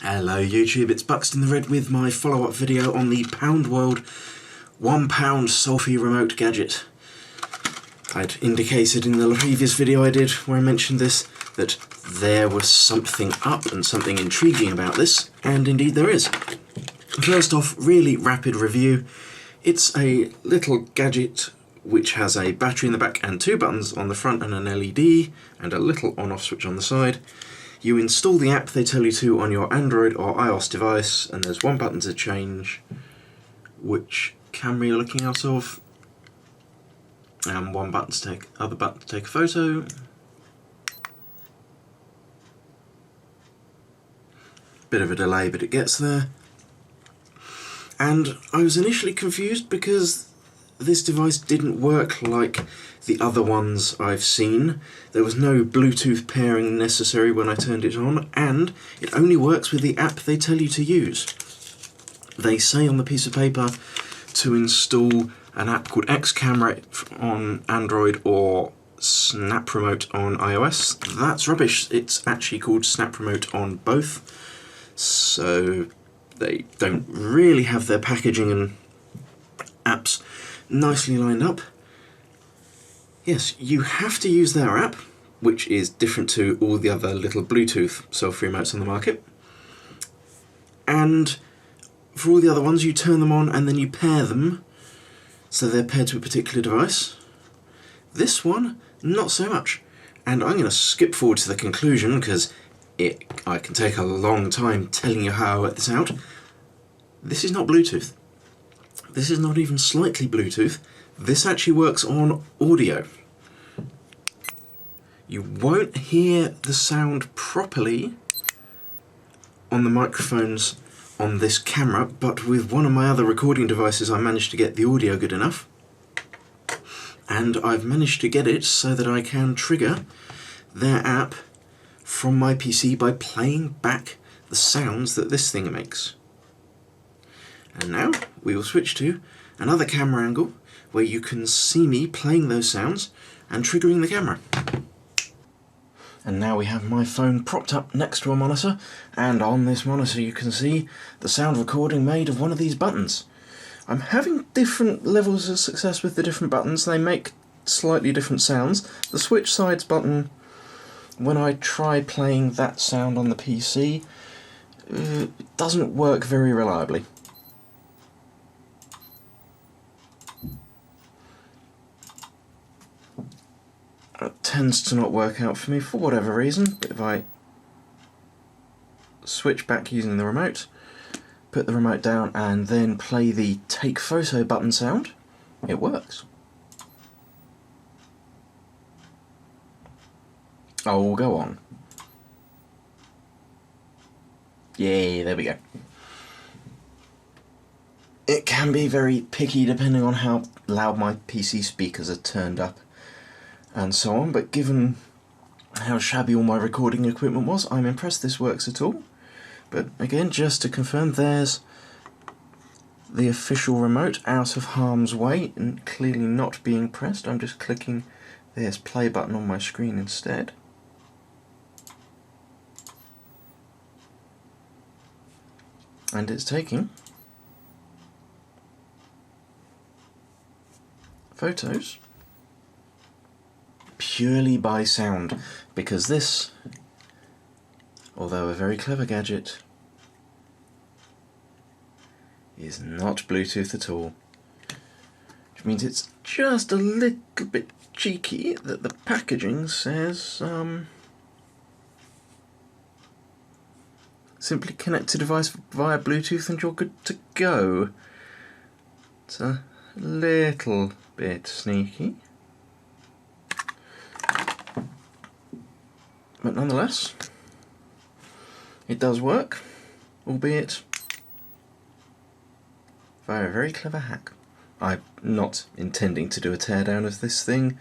Hello YouTube, it's Buxton the Red with my follow-up video on the Poundworld £1 Selfie Remote gadget. I'd indicated in the previous video I did, where I mentioned this, that there was something up and something intriguing about this, and indeed there is. First off, really rapid review. It's a little gadget which has a battery in the back and two buttons on the front and an LED and a little on-off switch on the side. You install the app they tell you to on your Android or iOS device, and there's one button to change which camera you're looking out of, and one button to other button to take a photo. Bit of a delay, but it gets there. And I was initially confused because this device didn't work like the other ones I've seen. There was no Bluetooth pairing necessary when I turned it on, and it only works with the app they tell you to use. They say on the piece of paper to install an app called X Camera on Android or Snap Remote on iOS. That's rubbish. It's actually called Snap Remote on both, so they don't really have their packaging and apps nicely lined up. Yes, you have to use their app, which is different to all the other little Bluetooth selfie remotes on the market. And for all the other ones, you turn them on and then you pair them, so they're paired to a particular device. This one, not so much. And I'm going to skip forward to the conclusion, because I can take a long time telling you how I work this out. This is not Bluetooth. This is not even slightly Bluetooth. This actually works on audio. You won't hear the sound properly on the microphones on this camera, but with one of my other recording devices I managed to get the audio good enough. And I've managed to get it so that I can trigger their app from my PC by playing back the sounds that this thing makes. And now we will switch to another camera angle where you can see me playing those sounds and triggering the camera. And now we have my phone propped up next to a monitor, and on this monitor you can see the sound recording made of one of these buttons. I'm having different levels of success with the different buttons. They make slightly different sounds. The switch sides button, when I try playing that sound on the PC, it doesn't work very reliably. It tends to not work out for me for whatever reason, but if I switch back using the remote, put the remote down and then play the take photo button sound, it works. Oh, go on. Yeah, there we go. It can be very picky depending on how loud my PC speakers are turned up and so on, but given how shabby all my recording equipment was, I'm impressed this works at all. But again, just to confirm, there's the official remote out of harm's way and clearly not being pressed. I'm just clicking this play button on my screen instead. And it's taking photos purely by sound, because this, although a very clever gadget, is not Bluetooth at all. Which means it's just a little bit cheeky that the packaging says simply connect to device via Bluetooth and you're good to go. It's a little bit sneaky. But nonetheless, it does work, albeit via a very clever hack. I'm not intending to do a teardown of this thing,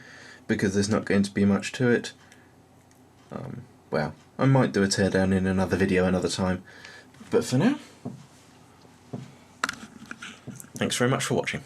because there's not going to be much to it. Well, I might do a teardown in another video another time, but for now, thanks very much for watching.